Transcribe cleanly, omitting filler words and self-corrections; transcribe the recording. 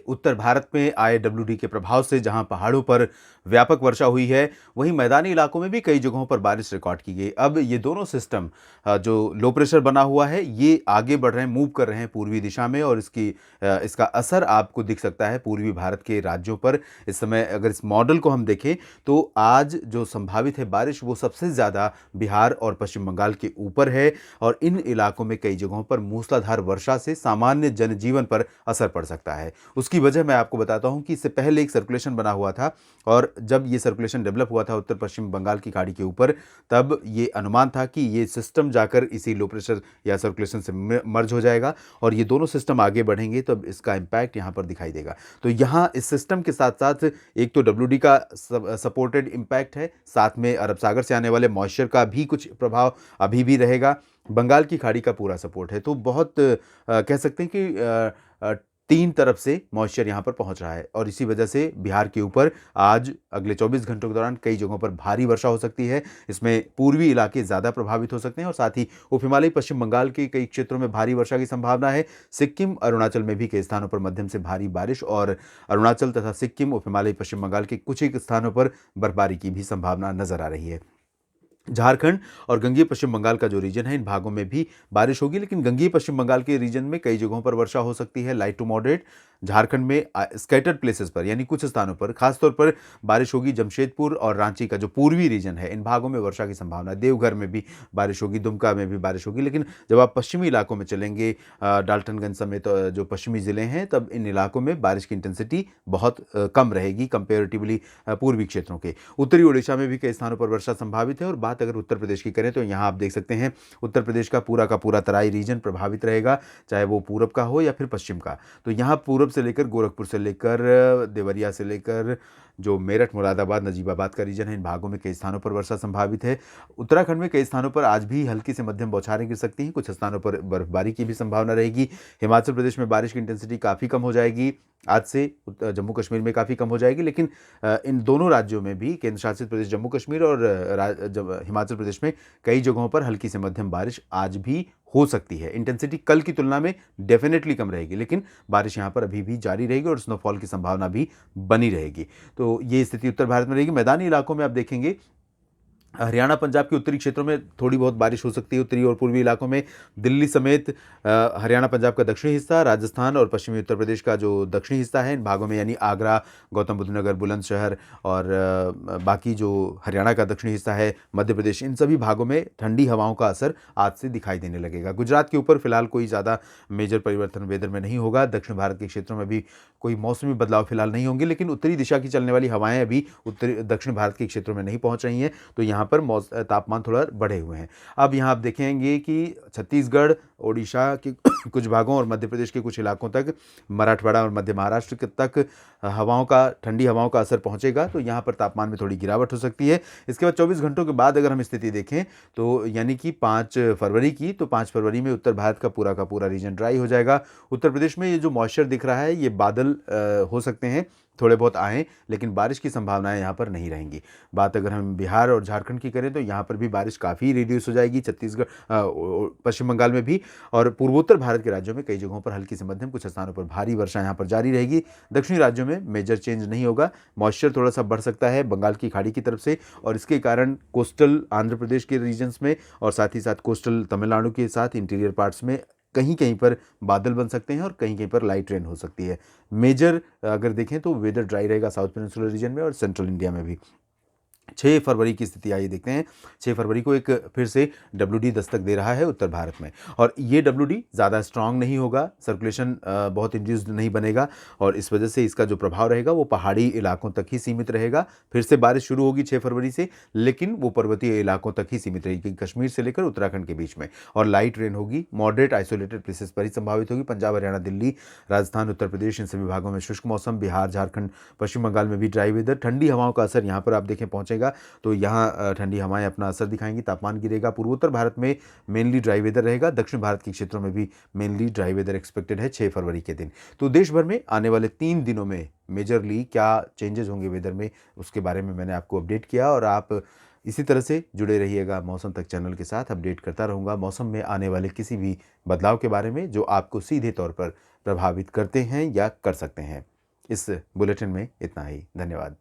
उत्तर भारत में आए डब्ल्यूडी के प्रभाव से जहां पहाड़ों पर व्यापक वर्षा हुई है, वहीं मैदानी इलाकों में भी कई जगहों पर बारिश रिकॉर्ड की गई। अब ये दोनों सिस्टम जो लो प्रेशर बना हुआ है, ये आगे बढ़ रहे हैं, मूव कर रहे हैं पूर्वी दिशा में और इसका असर आपको दिख सकता है पूर्वी भारत के राज्यों पर। इस समय अगर इस मॉडल को हम देखें तो आज जो संभावित है बारिश, वो सबसे ज़्यादा बिहार और पश्चिम बंगाल के ऊपर है और इन इलाकों में कई जगहों पर मूसलाधार वर्षा से सामान्य जनजीवन पर असर पड़ सकता है। उसकी वजह मैं आपको बताता हूं कि इससे पहले एक सर्कुलेशन बना हुआ था और जब ये सर्कुलेशन डेवलप हुआ था उत्तर पश्चिम बंगाल की खाड़ी के ऊपर, तब ये अनुमान था कि ये सिस्टम जाकर इसी लो प्रेशर या सर्कुलेशन से मर्ज हो जाएगा और ये दोनों सिस्टम आगे बढ़ेंगे तब इसका इम्पैक्ट यहाँ पर दिखाई देगा। तो यहाँ इस सिस्टम के साथ साथ एक तो डब्ल्यूडी का सपोर्टेड इम्पैक्ट है, साथ में अरब सागर से आने वाले मॉइस्चर का भी कुछ प्रभाव अभी भी रहेगा, बंगाल की खाड़ी का पूरा सपोर्ट है। तो बहुत कह सकते हैं कि तीन तरफ से मॉइस्चर यहाँ पर पहुँच रहा है और इसी वजह से बिहार के ऊपर आज अगले 24 घंटों के दौरान कई जगहों पर भारी वर्षा हो सकती है। इसमें पूर्वी इलाके ज़्यादा प्रभावित हो सकते हैं और साथ ही उप हिमालयी पश्चिम बंगाल के कई क्षेत्रों में भारी वर्षा की संभावना है। सिक्किम, अरुणाचल में भी कई स्थानों पर मध्यम से भारी बारिश और अरुणाचल तथा सिक्किम, उप हिमालयी पश्चिम बंगाल के कुछ एक स्थानों पर बर्फबारी की भी संभावना नजर आ रही है। झारखंड और गंगीय पश्चिम बंगाल का जो रीजन है, इन भागों में भी बारिश होगी, लेकिन गंगीय पश्चिम बंगाल के रीजन में कई जगहों पर वर्षा हो सकती है, लाइट टू मॉडरेट। झारखंड में स्कैटर्ड प्लेसेस पर यानी कुछ स्थानों पर खासतौर पर बारिश होगी। जमशेदपुर और रांची का जो पूर्वी रीजन है, इन भागों में वर्षा की संभावना है। देवघर में भी बारिश होगी, दुमका में भी बारिश होगी। लेकिन जब आप पश्चिमी इलाकों में चलेंगे, डाल्टनगंज समेत जो पश्चिमी जिले हैं, तब इन इलाकों में बारिश की इंटेंसिटी बहुत कम रहेगी कंपेरेटिवली पूर्वी क्षेत्रों के। उत्तरी उड़ीसा में भी कई स्थानों पर वर्षा संभावित है और बात अगर उत्तर प्रदेश की करें तो यहाँ आप देख सकते हैं उत्तर प्रदेश का पूरा तराई रीजन प्रभावित रहेगा, चाहे वो पूरब का हो या फिर पश्चिम का। तो यहाँ पूरब से लेकर गोरखपुर से लेकर देवरिया से लेकर जो मेरठ, मुरादाबाद, नजीबाबाद का रीजन है, इन भागों में कई स्थानों पर वर्षा संभावित है। उत्तराखंड में कई स्थानों पर आज भी हल्की से मध्यम बौछारें गिर सकती हैं, कुछ स्थानों पर बर्फबारी की भी संभावना रहेगी। हिमाचल प्रदेश में बारिश की इंटेंसिटी काफ़ी कम हो जाएगी आज से, जम्मू कश्मीर में काफ़ी कम हो जाएगी। लेकिन इन दोनों राज्यों में भी, केंद्र शासित प्रदेश जम्मू कश्मीर और हिमाचल प्रदेश में कई जगहों पर हल्की से मध्यम बारिश आज भी हो सकती है। इंटेंसिटी कल की तुलना में डेफिनेटली कम रहेगी, लेकिन बारिश यहाँ पर अभी भी जारी रहेगी और स्नोफॉल की संभावना भी बनी रहेगी। तो ये स्थिति उत्तर भारत में रहेगी। मैदानी इलाकों में आप देखेंगे हरियाणा, पंजाब के उत्तरी क्षेत्रों में थोड़ी बहुत बारिश हो सकती है। उत्तरी और पूर्वी इलाकों में दिल्ली समेत हरियाणा, पंजाब का दक्षिणी हिस्सा, राजस्थान और पश्चिमी उत्तर प्रदेश का जो दक्षिणी हिस्सा है, इन भागों में यानी आगरा, गौतम बुद्ध नगर, बुलंदशहर और बाकी जो हरियाणा का दक्षिणी हिस्सा है, मध्य प्रदेश, इन सभी भागों में ठंडी हवाओं का असर आज से दिखाई देने लगेगा। गुजरात के ऊपर फिलहाल कोई ज़्यादा मेजर परिवर्तन वेदर में नहीं होगा। दक्षिण भारत के क्षेत्रों में भी कोई मौसमी बदलाव फिलहाल नहीं होंगे, लेकिन उत्तरी दिशा की चलने वाली हवाएं अभी दक्षिण भारत के क्षेत्रों में नहीं पहुंच रही हैं, तो यहाँ पर तापमान थोड़ा बढ़े हुए हैं। अब यहाँ आप देखेंगे कि छत्तीसगढ़, ओडिशा के कुछ भागों और मध्य प्रदेश के कुछ इलाकों तक, मराठवाड़ा और मध्य महाराष्ट्र तक ठंडी हवाओं का असर पहुंचेगा, तो यहाँ पर तापमान में थोड़ी गिरावट हो सकती है। इसके बाद 24 घंटों के बाद अगर हम स्थिति देखें तो यानी कि 5 फरवरी की, तो 5 फरवरी में उत्तर भारत का पूरा रीजन ड्राई हो जाएगा। उत्तर प्रदेश में ये जो मॉइस्चर दिख रहा है, ये बादल हो सकते हैं, थोड़े बहुत आएँ, लेकिन बारिश की संभावनाएं यहाँ पर नहीं रहेंगी। बात अगर हम बिहार और झारखंड की करें तो यहाँ पर भी बारिश काफ़ी रिड्यूस हो जाएगी, छत्तीसगढ़, पश्चिम बंगाल में भी, और पूर्वोत्तर भारत के राज्यों में कई जगहों पर हल्की से मध्यम, कुछ स्थानों पर भारी वर्षा यहाँ पर जारी रहेगी। दक्षिणी राज्यों में मेजर चेंज नहीं होगा, मॉइस्चर थोड़ा सा बढ़ सकता है बंगाल की खाड़ी की तरफ से और इसके कारण कोस्टल आंध्र प्रदेश के रीजन्स में और साथ ही साथ कोस्टल तमिलनाडु के साथ इंटीरियर पार्ट्स में कहीं कहीं पर बादल बन सकते हैं और कहीं कहीं पर लाइट रेन हो सकती है। मेजर अगर देखें तो वेदर ड्राई रहेगा साउथ पेनिनसुलर रीजन में और सेंट्रल इंडिया में भी। 6 फरवरी की स्थिति आइए देखते हैं। 6 फरवरी को एक फिर से डब्ल्यूडी दस्तक दे रहा है उत्तर भारत में और ये डब्ल्यूडी ज़्यादा स्ट्रांग नहीं होगा, सर्कुलेशन बहुत इंड्यूस्ड नहीं बनेगा और इस वजह से इसका जो प्रभाव रहेगा वो पहाड़ी इलाकों तक ही सीमित रहेगा। फिर से बारिश शुरू होगी 6 फरवरी से, लेकिन वो पर्वतीय इलाकों तक ही सीमित रहेगी, कश्मीर से लेकर उत्तराखंड के बीच में, और लाइट रेन होगी, मॉडरेट आइसोलेटेड प्लेसेस पर ही संभावित होगी। पंजाब, हरियाणा, दिल्ली, राजस्थान, उत्तर प्रदेश, इन सभी भागों में शुष्क मौसम, बिहार, झारखंड, पश्चिम बंगाल में भी ड्राई वेदर। ठंडी हवाओं का असर यहाँ पर आप देखें पहुँचेगा, तो यहाँ ठंडी हवाएं अपना असर दिखाएंगी, तापमान गिरेगा। पूर्वोत्तर भारत में मेनली ड्राई वेदर रहेगा, दक्षिण भारत के क्षेत्रों में भी मेनली ड्राई वेदर एक्सपेक्टेड है 6 फरवरी के दिन। तो देश भर में आने वाले 3 दिनों में मेजरली क्या चेंजेस होंगे वेदर में, उसके बारे में मैंने आपको अपडेट किया और आप इसी तरह से जुड़े रहिएगा मौसम तक चैनल के साथ। अपडेट करता रहूँगा मौसम में आने वाले किसी भी बदलाव के बारे में जो आपको सीधे तौर पर प्रभावित करते हैं या कर सकते हैं। इस बुलेटिन में इतना ही। धन्यवाद।